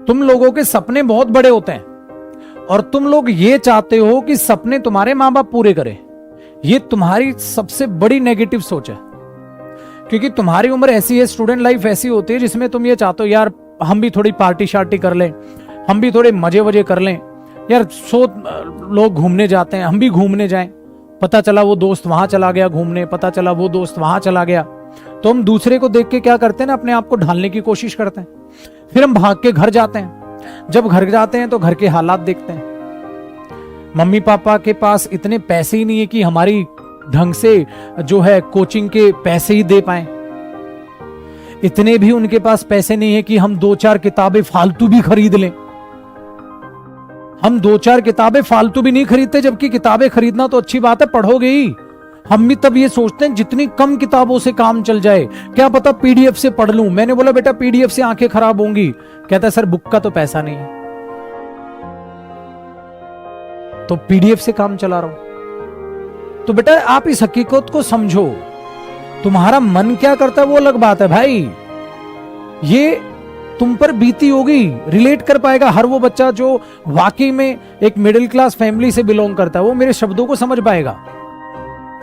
तुम लोगों के सपने बहुत बड़े होते हैं और तुम लोग ये चाहते हो कि सपने तुम्हारे मां बाप पूरे करें। ये तुम्हारी सबसे बड़ी नेगेटिव सोच है, क्योंकि तुम्हारी उम्र ऐसी है, स्टूडेंट लाइफ ऐसी होती है जिसमें तुम ये चाहते हो यार हम भी थोड़ी पार्टी शार्टी कर लें, हम भी थोड़े मजे वजे कर लें यार। लोग घूमने जाते हैं, हम भी घूमने जाएं। पता चला वो दोस्त वहां चला गया घूमने, पता चला वो दोस्त वहां चला गया, तो हम दूसरे को देख के क्या करते हैं ना, अपने आप को ढालने की कोशिश करते हैं। फिर हम भाग के घर जाते हैं। जब घर जाते हैं तो घर के हालात देखते हैं। मम्मी पापा के पास इतने पैसे ही नहीं है कि हमारी ढंग से जो है कोचिंग के पैसे ही दे पाए। इतने भी उनके पास पैसे नहीं है कि हम 2-4 किताबें फालतू भी खरीद लें। हम 2-4 किताबें फालतू भी नहीं खरीदते, जबकि किताबें खरीदना तो अच्छी बात है, पढ़ोगे ही। हम भी तब ये सोचते हैं जितनी कम किताबों से काम चल जाए, क्या पता पीडीएफ से पढ़ लूं। मैंने बोला बेटा पीडीएफ से आंखें खराब होंगी। कहता है सर बुक का तो पैसा नहीं है, तो पीडीएफ से काम चला रहा हूं। तो बेटा आप इस हकीकत को समझो, तुम्हारा मन क्या करता है वो अलग बात है भाई। ये तुम पर बीती होगी, रिलेट कर पाएगा हर वो बच्चा जो वाकई में एक मिडिल क्लास फैमिली से बिलोंग करता है, वो मेरे शब्दों को समझ पाएगा।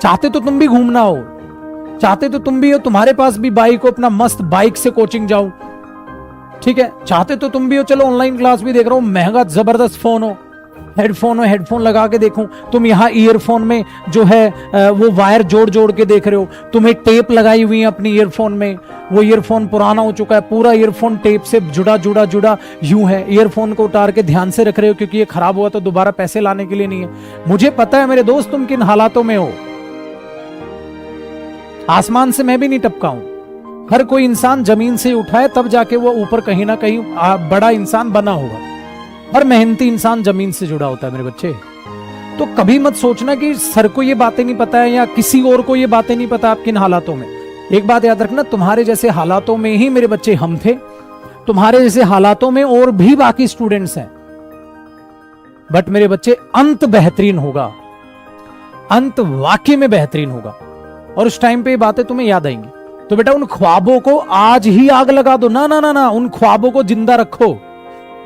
चाहते तो तुम भी घूमना हो, चाहते तो तुम भी हो, तुम्हारे पास भी बाइक हो, अपना मस्त बाइक से कोचिंग जाओ, ठीक है। चाहते तो तुम भी हो, चलो ऑनलाइन क्लास भी देख रहा हूं, महंगा जबरदस्त फोन हो, हेडफोन लगा के देखूं। तुम यहाँ ईयरफोन में जो है वो वायर जोड़ जोड़ के देख रहे हो, तुम्हें टेप लगाई हुई है अपनी ईयरफोन में, वो ईयरफोन पुराना हो चुका है, पूरा ईयरफोन टेप से जुड़ा यूं है। ईयरफोन को उतार के ध्यान से रख रहे हो क्योंकि ये खराब हुआ तो दोबारा पैसे लाने के लिए नहीं है। मुझे पता है मेरे दोस्त तुम किन हालातों में हो। आसमान से मैं भी नहीं टपका हूं। हर कोई इंसान जमीन से उठा है तब जाके वो ऊपर कहीं ना कहीं बड़ा इंसान बना होगा। हर मेहनती इंसान जमीन से जुड़ा होता है मेरे बच्चे। तो कभी मत सोचना कि सर को ये बातें नहीं पता है या किसी और को ये बातें नहीं पता आप किन हालातों में। एक बात याद रखना, तुम्हारे जैसे हालातों में ही मेरे बच्चे हम थे, तुम्हारे जैसे हालातों में और भी बाकी स्टूडेंट्स हैं। बट मेरे बच्चे अंत बेहतरीन होगा, अंत वाकई में बेहतरीन होगा, और उस टाइम पे ये बातें तुम्हें याद आएंगी। तो बेटा उन ख्वाबों को आज ही आग लगा दो ना ना ना ना, उन ख्वाबों को जिंदा रखो।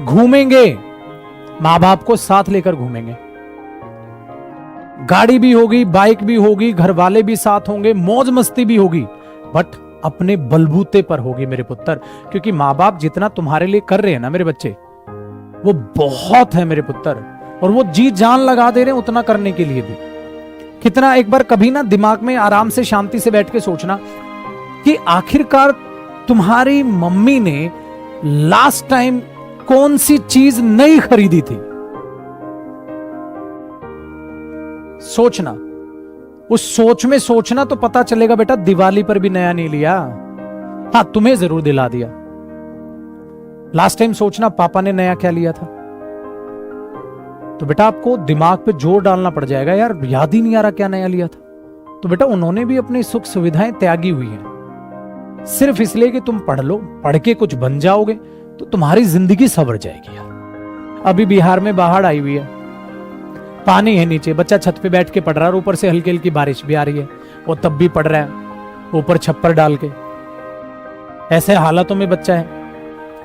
घूमेंगे, मां बाप को साथ लेकर घूमेंगे, गाड़ी भी होगी, बाइक भी होगी, घर वाले भी साथ होंगे, मौज मस्ती भी होगी, बट अपने बलबूते पर होगी मेरे पुत्र। क्योंकि मां बाप जितना तुम्हारे लिए कर रहे हैं ना मेरे बच्चे, वो बहुत है मेरे पुत्र, और वो जी जान लगा दे रहे हैं उतना करने के लिए भी। कितना एक बार कभी ना दिमाग में आराम से शांति से बैठ के सोचना कि आखिरकार तुम्हारी मम्मी ने लास्ट टाइम कौन सी चीज नई खरीदी थी। सोचना, उस सोच में सोचना तो पता चलेगा बेटा। दिवाली पर भी नया नहीं लिया, हाँ तुम्हें जरूर दिला दिया। लास्ट टाइम सोचना पापा ने नया क्या लिया था। तो बेटा आपको दिमाग पे जोर डालना पड़ जाएगा, यार याद ही नहीं आ रहा क्या नया लिया था। तो बेटा उन्होंने भी अपनी सुख सुविधाएं त्यागी हुई हैं, सिर्फ इसलिए कि तुम पढ़ लो, पढ़ के कुछ बन जाओगे तो तुम्हारी जिंदगी संवर जाएगी यार। अभी बिहार में बाढ़ आई हुई है, पानी है नीचे, बच्चा छत पे बैठ के पढ़ रहा है, ऊपर से हल्की हल्की बारिश भी आ रही है, वो तब भी पढ़ रहा है ऊपर छप्पर डाल के। ऐसे हालातों में बच्चा है,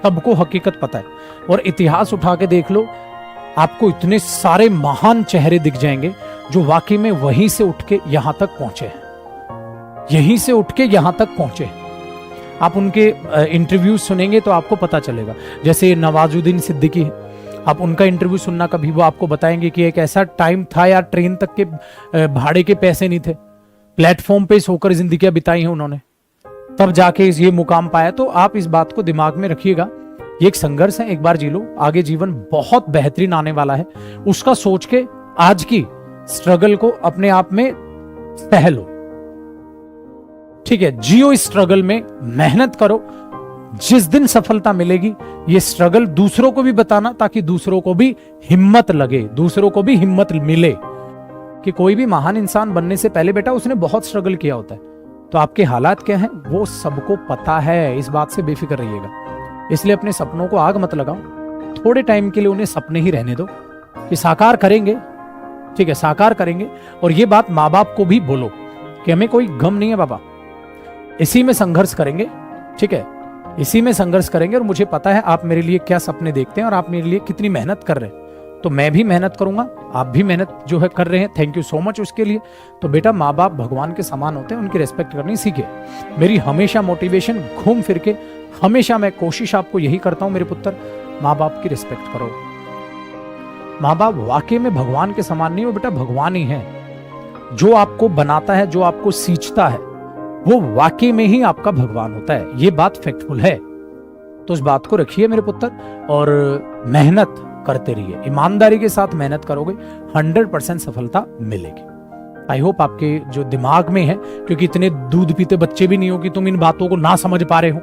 सबको हकीकत पता है। और इतिहास उठा के देख लो, आपको इतने सारे महान चेहरे दिख जाएंगे जो वाकई में वहीं से उठ के यहां तक पहुंचे हैं, यहीं से उठ के यहां तक पहुंचे हैं। आप उनके इंटरव्यू सुनेंगे तो आपको पता चलेगा। जैसे नवाजुद्दीन सिद्दीकी है, आप उनका इंटरव्यू सुनना कभी, वो आपको बताएंगे कि एक ऐसा टाइम था यार ट्रेन तक के भाड़े के पैसे नहीं थे, प्लेटफॉर्म पे सोकर जिंदगियां बिताई हैं उन्होंने, तब जाके ये मुकाम पाया। तो आप इस बात को दिमाग में रखिएगा, ये एक संघर्ष है, एक बार जी लो, आगे जीवन बहुत बेहतरीन आने वाला है। उसका सोच के आज की स्ट्रगल को अपने आप में सह लो, ठीक है। जियो इस स्ट्रगल में, मेहनत करो, जिस दिन सफलता मिलेगी ये स्ट्रगल दूसरों को भी बताना, ताकि दूसरों को भी हिम्मत लगे, दूसरों को भी हिम्मत मिले कि कोई भी महान इंसान बनने से पहले बेटा उसने बहुत स्ट्रगल किया होता है। तो आपके हालात क्या हैं वो सबको पता है, इस बात से बेफिक्र रहिएगा। इसलिए अपने सपनों को आग मत लगाओ, थोड़े टाइम के लिए उन्हें सपने ही रहने दो कि साकार करेंगे, ठीक है, साकार करेंगे। और ये बात माँ बाप को भी बोलो कि हमें कोई गम नहीं है बाबा, इसी में संघर्ष करेंगे, ठीक है, इसी में संघर्ष करेंगे। और मुझे पता है आप मेरे लिए क्या सपने देखते हैं और आप मेरे लिए कितनी मेहनत कर रहे हैं, तो मैं भी मेहनत करूंगा, आप भी मेहनत जो है कर रहे हैं, थैंक यू सो मच उसके लिए। तो बेटा माँ बाप भगवान के समान होते हैं, उनकी रेस्पेक्ट करनी सीखे। मेरी हमेशा मोटिवेशन घूम फिर के हमेशा मैं कोशिश आपको यही करता हूं मेरे पुत्र, माँ बाप की रिस्पेक्ट करो। माँ बाप वाकई में भगवान के समान नहीं हो बेटा, भगवान ही है। जो आपको बनाता है, जो आपको सींचता है, वो वाकई में ही आपका भगवान होता है। ये बात फैक्टफुल है। तो इस बात को रखिए मेरे पुत्र, और मेहनत करते रहिए। ईमानदारी के साथ मेहनत करोगे 100% सफलता मिलेगी। आई होप आपके जो दिमाग में है, क्योंकि इतने दूध पीते बच्चे भी नहीं हो कि तुम इन बातों को ना समझ पा रहे हो,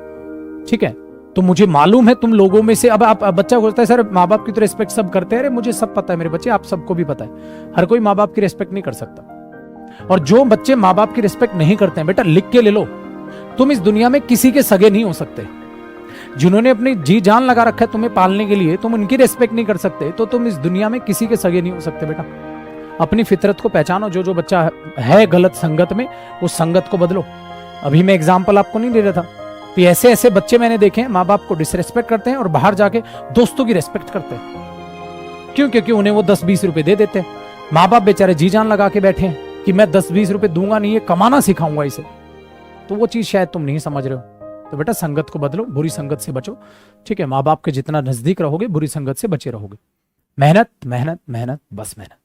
ठीक है। तो मुझे मालूम है तुम लोगों में से, अब आप बच्चा सोचता है सर माँ बाप की तो रिस्पेक्ट सब करते हैं। अरे मुझे सब पता है मेरे बच्चे, आप सबको भी पता है, हर कोई माँ बाप की रिस्पेक्ट नहीं कर सकता। और जो बच्चे माँ बाप की रिस्पेक्ट नहीं करते हैं, बेटा लिख के ले लो, तुम इस दुनिया में किसी के सगे नहीं हो सकते। जिन्होंने अपनी जी जान लगा रखा है तुम्हें पालने के लिए, तुम उनकी रिस्पेक्ट नहीं कर सकते, तो तुम इस दुनिया में किसी के सगे नहीं हो सकते। बेटा अपनी फितरत को पहचानो। जो बच्चा है गलत संगत में, उस संगत को बदलो। अभी मैं एग्जाम्पल आपको नहीं दे रहा था, तो ऐसे ऐसे बच्चे मैंने देखे हैं, माँ बाप को डिसरेस्पेक्ट करते हैं और बाहर जाके दोस्तों की रेस्पेक्ट करते हैं। क्यों? क्योंकि उन्हें वो 10-20 रुपए दे देते हैं। माँ बाप बेचारे जी जान लगा के बैठे हैं कि मैं 10-20 रुपए दूंगा नहीं, ये कमाना सिखाऊंगा इसे। तो वो चीज शायद तुम नहीं समझ रहे हो। तो बेटा संगत को बदलो, बुरी संगत से बचो, ठीक है। माँ बाप के जितना नजदीक रहोगे, बुरी संगत से बचे रहोगे। मेहनत मेहनत मेहनत, बस मेहनत।